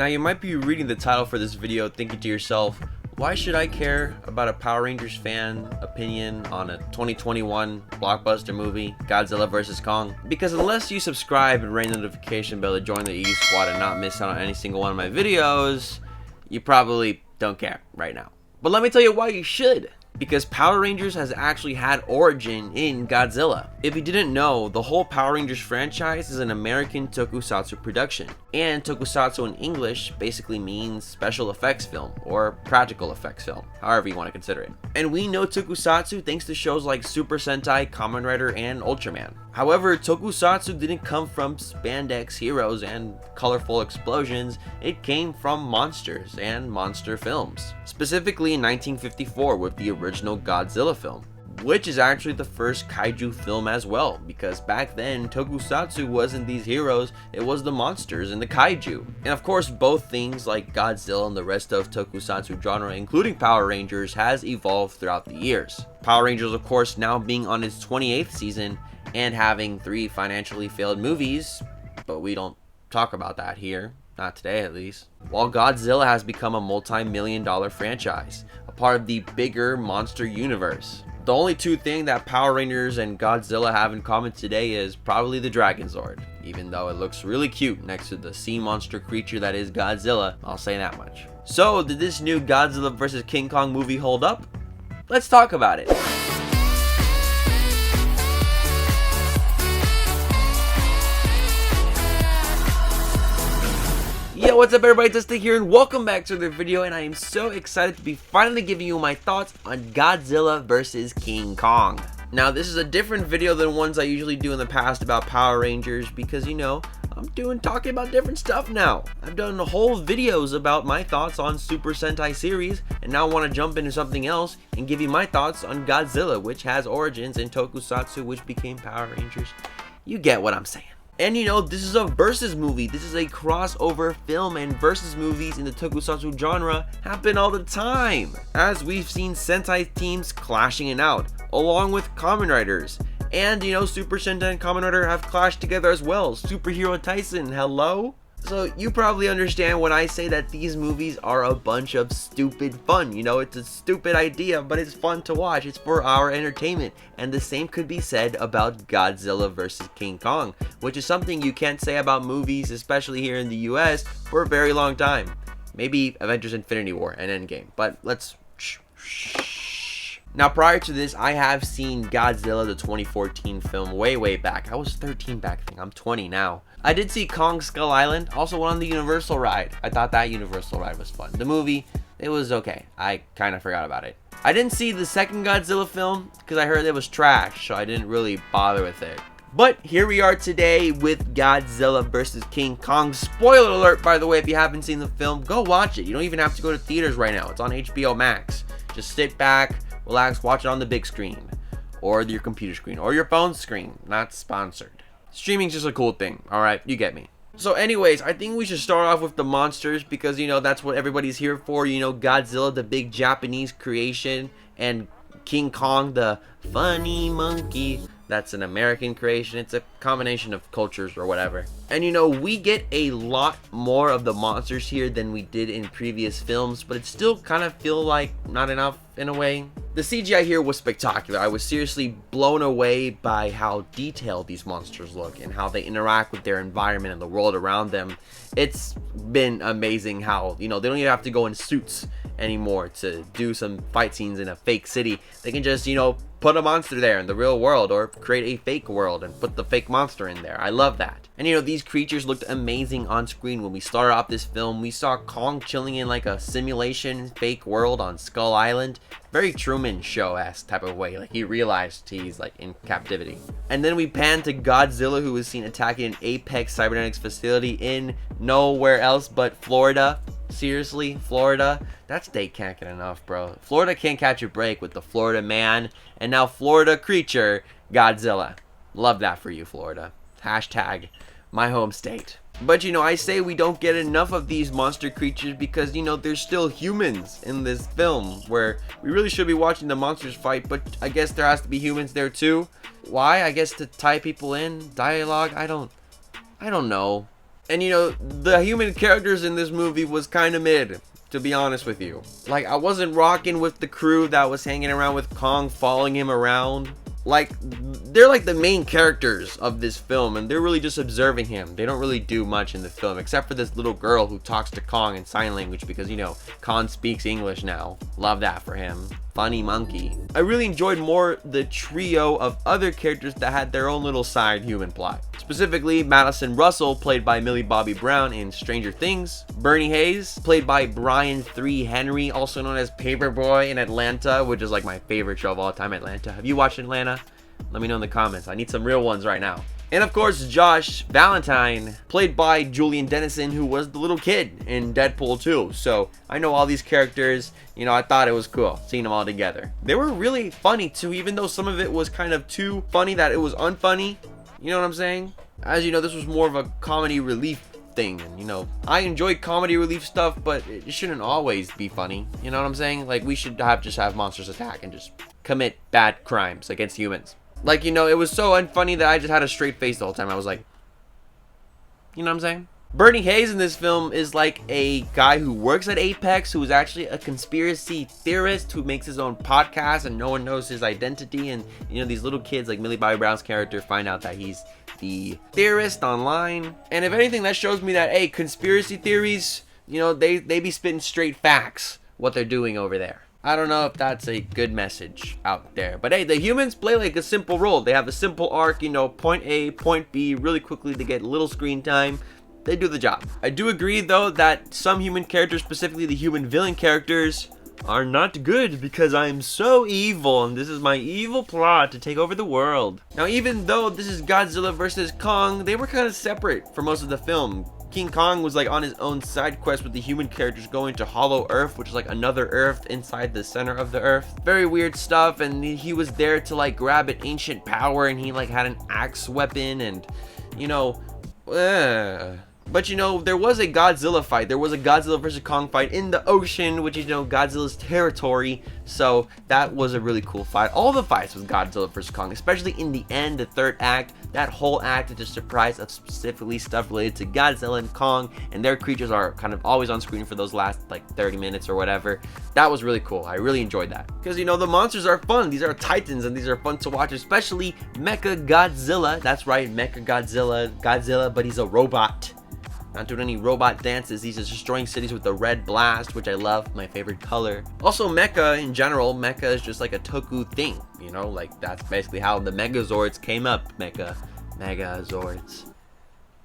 Now you might be reading the title for this video thinking to yourself, why should I care about a Power Rangers fan opinion on a 2021 blockbuster movie, Godzilla vs. Kong? Because unless you subscribe and ring the notification bell to join the E Squad and not miss out on any single one of my videos, you probably don't care right now. But let me tell you why you should. Because Power Rangers has actually had origin in Godzilla. If you didn't know, the whole Power Rangers franchise is an American Tokusatsu production. And Tokusatsu in English basically means special effects film, or practical effects film, however you want to consider it. And we know Tokusatsu thanks to shows like Super Sentai, Kamen Rider, and Ultraman. However, Tokusatsu didn't come from spandex heroes and colorful explosions, it came from monsters and monster films. Specifically in 1954 with the original Godzilla film, which is actually the first kaiju film as well, because back then Tokusatsu wasn't these heroes, it was the monsters and the kaiju. And of course both things like Godzilla and the rest of Tokusatsu genre, including Power Rangers, has evolved throughout the years. Power Rangers of course now being on its 28th season and having 3 financially failed movies, but we don't talk about that here. Not today at least. While Godzilla has become a multi-million-dollar franchise, a part of the bigger monster universe. The only two things that Power Rangers and Godzilla have in common today is probably the Dragon Zord, even though it looks really cute next to the sea monster creature that is Godzilla, I'll say that much. So, did this new Godzilla vs. King Kong movie hold up? Let's talk about it. Yo, what's up everybody, it's Este here and welcome back to another video, and I am so excited to be finally giving you my thoughts on Godzilla vs. King Kong. Now this is a different video than ones I usually do in the past about Power Rangers because, you know, I'm talking about different stuff now. I've done whole videos about my thoughts on Super Sentai series, and now I want to jump into something else and give you my thoughts on Godzilla, which has origins in Tokusatsu, which became Power Rangers. You get what I'm saying. And you know, this is a versus movie. This is a crossover film, and versus movies in the Tokusatsu genre happen all the time, as we've seen Sentai teams clashing it out, along with Kamen Riders. And you know, Super Sentai and Kamen Rider have clashed together as well. Superhero Tyson, hello? So you probably understand when I say that these movies are a bunch of stupid fun. You know, it's a stupid idea, but it's fun to watch. It's for our entertainment. And the same could be said about Godzilla vs. King Kong, which is something you can't say about movies, especially here in the US, for a very long time. Maybe Avengers Infinity War and Endgame, but let's shh. Now prior to this, I have seen Godzilla, the 2014 film, way back. I was 13 back then, I'm 20 now. I did see Kong Skull Island, also went on the Universal ride. I thought that Universal ride was fun. The movie, it was okay. I kind of forgot about it. I didn't see the second Godzilla film because I heard it was trash, so I didn't really bother with it. But here we are today with Godzilla vs. King Kong. Spoiler alert, by the way, if you haven't seen the film, go watch it. You don't even have to go to theaters right now. It's on HBO Max. Just sit back, relax, watch it on the big screen, or your computer screen, or your phone screen. Not sponsored. Streaming's just a cool thing, alright? You get me. So anyways, I think we should start off with the monsters because, you know, that's what everybody's here for. You know, Godzilla, the big Japanese creation, and King Kong, the funny monkey. That's an American creation. It's a combination of cultures or whatever. And you know, we get a lot more of the monsters here than we did in previous films, but it still kind of feel like not enough in a way. The CGI here was spectacular. I was seriously blown away by how detailed these monsters look and how they interact with their environment and the world around them. It's been amazing how, you know, they don't even have to go in suits anymore to do some fight scenes in a fake city. They can just, you know, put a monster there in the real world or create a fake world and put the fake monster in there. I love that. And you know, these creatures looked amazing on screen. When we started off this film, we saw Kong chilling in like a simulation fake world on Skull Island. Very Truman Show-esque type of way. Like he realized he's like in captivity. And then we pan to Godzilla, who was seen attacking an Apex Cybernetics facility in nowhere else but Florida. Seriously, Florida? That state can't get enough, bro. Florida can't catch a break with the Florida man and now Florida creature, Godzilla. Love that for you, Florida. Hashtag my home state. But you know, I say we don't get enough of these monster creatures because, you know, there's still humans in this film where we really should be watching the monsters fight, but I guess there has to be humans there too. Why? I guess to tie people in, dialogue, I don't know. And you know, the human characters in this movie was kind of mid, to be honest with you. Like, I wasn't rocking with the crew that was hanging around with Kong, following him around. Like, they're like the main characters of this film, and they're really just observing him. They don't really do much in the film, except for this little girl who talks to Kong in sign language because, you know, Kong speaks English now. Love that for him. Funny monkey. I really enjoyed more the trio of other characters that had their own little side human plot. Specifically, Madison Russell, played by Millie Bobby Brown in Stranger Things. Bernie Hayes, played by Brian Tyree Henry, also known as Paperboy in Atlanta, which is like my favorite show of all time, Atlanta. Have you watched Atlanta? Let me know in the comments. I need some real ones right now. And of course, Josh Valentine, played by Julian Dennison, who was the little kid in Deadpool 2. So I know all these characters. You know, I thought it was cool seeing them all together. They were really funny too, even though some of it was kind of too funny that it was unfunny. You know what I'm saying? As you know, this was more of a comedy relief thing. And you know, I enjoy comedy relief stuff, but it shouldn't always be funny. You know what I'm saying? Like, we should just have monsters attack and just commit bad crimes against humans. Like, you know, it was so unfunny that I just had a straight face the whole time. I was like, you know what I'm saying? Bernie Hayes in this film is like a guy who works at Apex, who is actually a conspiracy theorist who makes his own podcast and no one knows his identity. And, you know, these little kids like Millie Bobby Brown's character find out that he's the theorist online. And if anything, that shows me that, hey, conspiracy theories, you know, they be spitting straight facts, what they're doing over there. I don't know if that's a good message out there. But hey, the humans play like a simple role. They have a simple arc, you know, point A, point B, really quickly to get little screen time. They do the job. I do agree, though, that some human characters, specifically the human villain characters, are not good because I'm so evil and this is my evil plot to take over the world. Now, even though this is Godzilla versus Kong, they were kind of separate for most of the film. King Kong was like on his own side quest with the human characters going to Hollow Earth, which is like another Earth inside the center of the Earth. Very weird stuff, and he was there to like grab an ancient power, and he like had an axe weapon, and you know, But you know, there was a Godzilla fight. There was a Godzilla versus Kong fight in the ocean, which is, you know, Godzilla's territory. So that was a really cool fight. All the fights with Godzilla versus Kong, especially in the end, the third act. That whole act is a surprise of specifically stuff related to Godzilla and Kong, and their creatures are kind of always on screen for those last like 30 minutes or whatever. That was really cool. I really enjoyed that. Because, you know, the monsters are fun. These are titans and these are fun to watch, especially Mecha Godzilla. That's right, Mecha Godzilla, but he's a robot. Not doing any robot dances. He's just destroying cities with the red blast, which I love, my favorite color. Also, mecha in general, mecha is just like a Toku thing, you know, like that's basically how the Megazords came up. Megazords.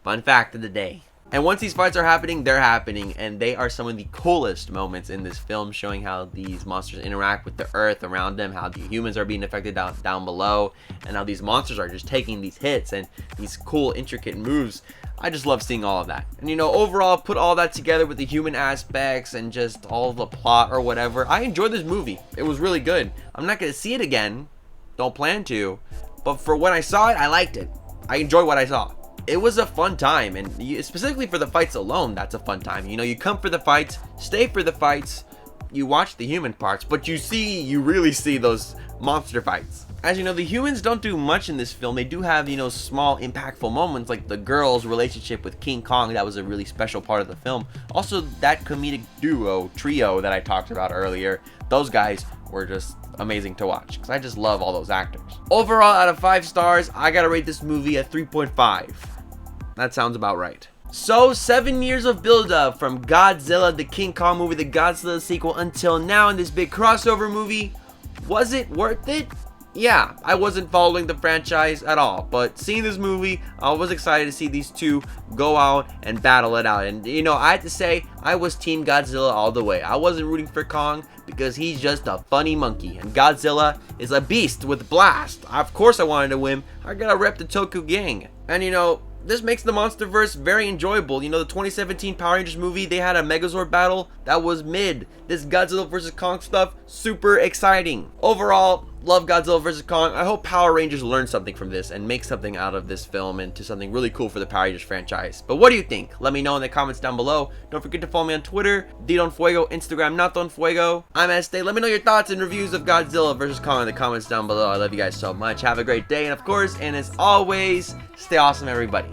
Fun fact of the day. And once these fights are happening, they're happening, and they are some of the coolest moments in this film, showing how these monsters interact with the earth around them, how the humans are being affected down below, and how these monsters are just taking these hits and these cool, intricate moves. I just love seeing all of that. And you know, overall, put all that together with the human aspects and just all the plot or whatever, I enjoyed this movie. It was really good. I'm not going to see it again. Don't plan to. But for when I saw it, I liked it. I enjoyed what I saw. It was a fun time, and specifically for the fights alone, that's a fun time. You know, you come for the fights, stay for the fights, you watch the human parts, but you really see those monster fights. As you know, the humans don't do much in this film. They do have, you know, small impactful moments, like the girl's relationship with King Kong. That was a really special part of the film. Also, that comedic trio that I talked about earlier, those guys were just amazing to watch, because I just love all those actors. Overall, out of 5 stars, I gotta rate this movie a 3.5. That sounds about right. So, 7 years of build-up from Godzilla, the King Kong movie, the Godzilla sequel, until now in this big crossover movie. Was it worth it? Yeah, I wasn't following the franchise at all, but seeing this movie, I was excited to see these two go out and battle it out. And you know, I had to say, I was Team Godzilla all the way. I wasn't rooting for Kong because he's just a funny monkey, and Godzilla is a beast with blast. Of course I wanted to win. I gotta rep the Toku gang. And you know, this makes the MonsterVerse very enjoyable. You know, the 2017 Power Rangers movie, they had a Megazord battle that was mid. This Godzilla vs. Kong stuff, super exciting. Overall, love Godzilla vs. Kong. I hope Power Rangers learn something from this and make something out of this film into something really cool for the Power Rangers franchise. But what do you think? Let me know in the comments down below. Don't forget to follow me on Twitter, DDonFuego, Instagram, NotDonFuego. I'm Este. Let me know your thoughts and reviews of Godzilla vs. Kong in the comments down below. I love you guys so much. Have a great day, and of course, and as always, stay awesome, everybody.